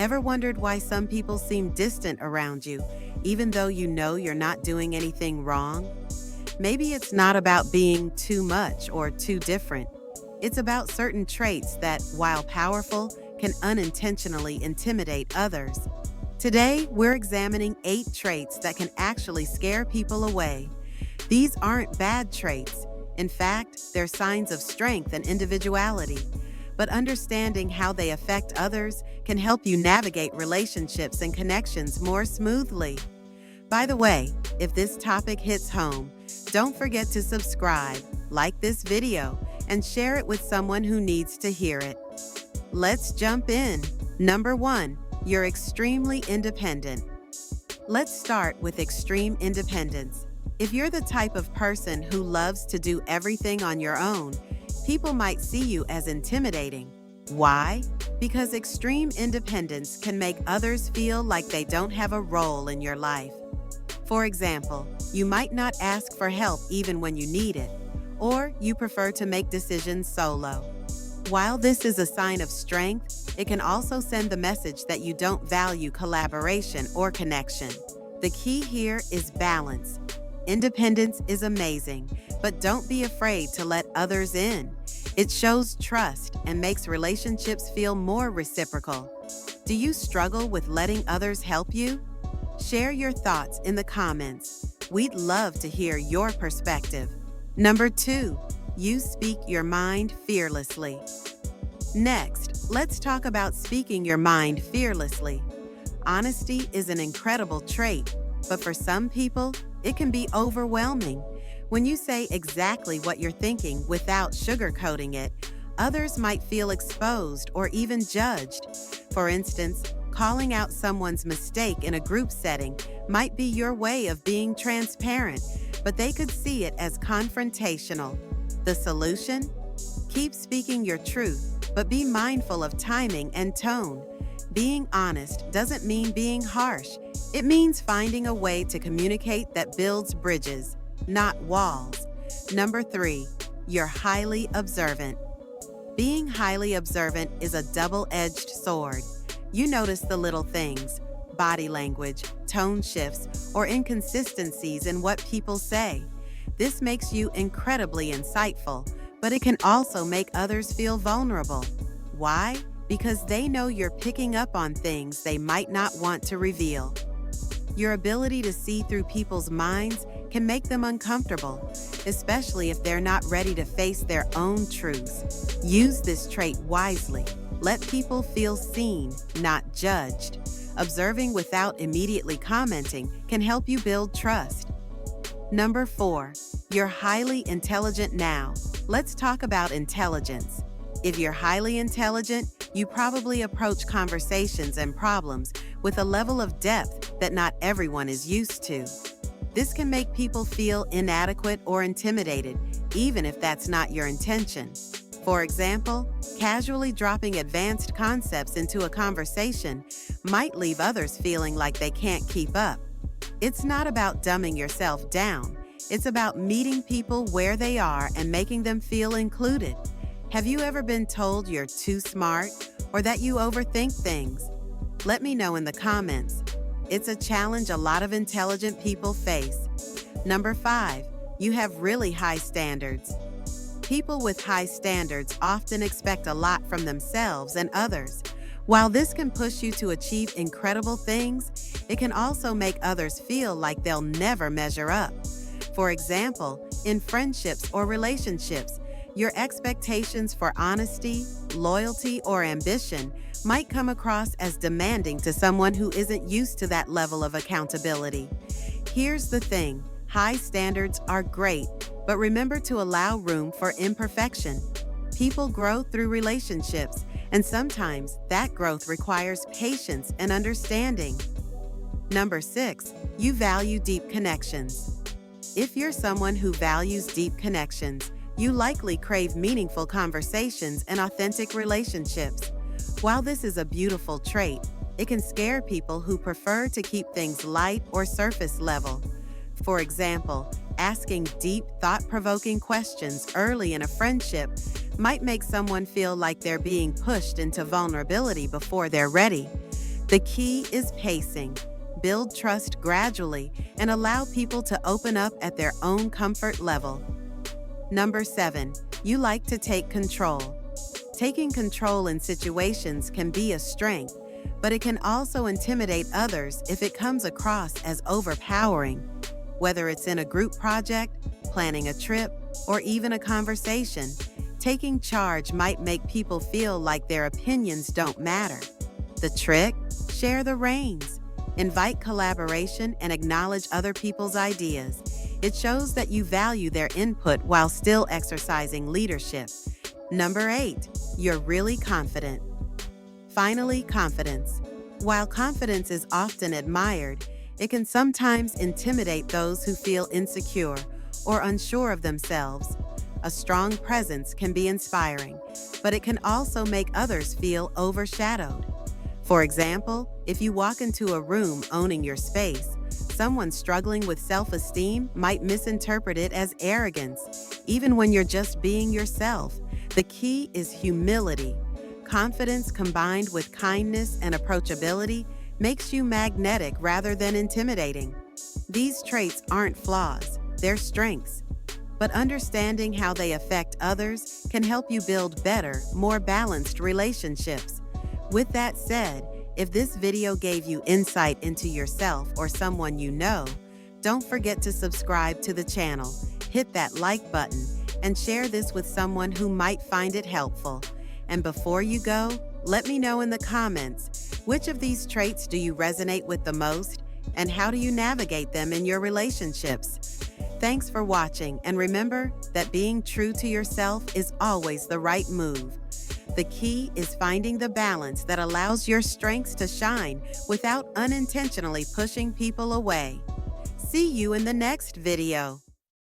Ever wondered why some people seem distant around you, even though you know you're not doing anything wrong? Maybe it's not about being too much or too different. It's about certain traits that, while powerful, can unintentionally intimidate others. Today, we're examining 8 traits that can actually scare people away. These aren't bad traits. In fact, they're signs of strength and individuality. But understanding how they affect others can help you navigate relationships and connections more smoothly. By the way, if this topic hits home, don't forget to subscribe, like this video, and share it with someone who needs to hear it. Let's jump in. Number 1, you're extremely independent. Let's start with extreme independence. If you're the type of person who loves to do everything on your own, people might see you as intimidating. Why? Because extreme independence can make others feel like they don't have a role in your life. For example, you might not ask for help even when you need it, or you prefer to make decisions solo. While this is a sign of strength, it can also send the message that you don't value collaboration or connection. The key here is balance. Independence is amazing, but don't be afraid to let others in. It shows trust and makes relationships feel more reciprocal. Do you struggle with letting others help you? Share your thoughts in the comments. We'd love to hear your perspective. Number 2, you speak your mind fearlessly. Next, let's talk about speaking your mind fearlessly. Honesty is an incredible trait, but for some people, it can be overwhelming. When you say exactly what you're thinking without sugarcoating it, others might feel exposed or even judged. For instance, calling out someone's mistake in a group setting might be your way of being transparent, but they could see it as confrontational. The solution? Keep speaking your truth, but be mindful of timing and tone. Being honest doesn't mean being harsh. It means finding a way to communicate that builds bridges, not walls. Number 3, you're highly observant. Being highly observant is a double-edged sword. You notice the little things, body language, tone shifts, or inconsistencies in what people say. This makes you incredibly insightful, but it can also make others feel vulnerable. Why? Because they know you're picking up on things they might not want to reveal. Your ability to see through people's minds can make them uncomfortable, especially if they're not ready to face their own truths. Use this trait wisely. Let people feel seen, not judged. Observing without immediately commenting can help you build trust. Number 4, you're highly intelligent now. Let's talk about intelligence. If you're highly intelligent, you probably approach conversations and problems with a level of depth that not everyone is used to. This can make people feel inadequate or intimidated, even if that's not your intention. For example, casually dropping advanced concepts into a conversation might leave others feeling like they can't keep up. It's not about dumbing yourself down. It's about meeting people where they are and making them feel included. Have you ever been told you're too smart or that you overthink things? Let me know in the comments. It's a challenge a lot of intelligent people face. Number 5, you have really high standards. People with high standards often expect a lot from themselves and others. While this can push you to achieve incredible things, it can also make others feel like they'll never measure up. For example, in friendships or relationships, your expectations for honesty, loyalty, or ambition might come across as demanding to someone who isn't used to that level of accountability. Here's the thing, high standards are great, but remember to allow room for imperfection. People grow through relationships, and sometimes that growth requires patience and understanding. Number 6, you value deep connections. If you're someone who values deep connections, you likely crave meaningful conversations and authentic relationships. While this is a beautiful trait, it can scare people who prefer to keep things light or surface level. For example, asking deep, thought-provoking questions early in a friendship might make someone feel like they're being pushed into vulnerability before they're ready. The key is pacing. Build trust gradually and allow people to open up at their own comfort level. Number 7, you like to take control. Taking control in situations can be a strength, but it can also intimidate others if it comes across as overpowering. Whether it's in a group project, planning a trip, or even a conversation, taking charge might make people feel like their opinions don't matter. The trick? Share the reins. Invite collaboration and acknowledge other people's ideas. It shows that you value their input while still exercising leadership. Number 8, you're really confident. Finally, confidence. While confidence is often admired, it can sometimes intimidate those who feel insecure or unsure of themselves. A strong presence can be inspiring, but it can also make others feel overshadowed. For example, if you walk into a room owning your space, someone struggling with self-esteem might misinterpret it as arrogance, even when you're just being yourself. The key is humility. Confidence combined with kindness and approachability makes you magnetic rather than intimidating. These traits aren't flaws, they're strengths. But understanding how they affect others can help you build better, more balanced relationships. With that said, if this video gave you insight into yourself or someone you know, don't forget to subscribe to the channel, hit that like button, and share this with someone who might find it helpful. And before you go, let me know in the comments, which of these traits do you resonate with the most, and how do you navigate them in your relationships? Thanks for watching, and remember that being true to yourself is always the right move. The key is finding the balance that allows your strengths to shine without unintentionally pushing people away. See you in the next video.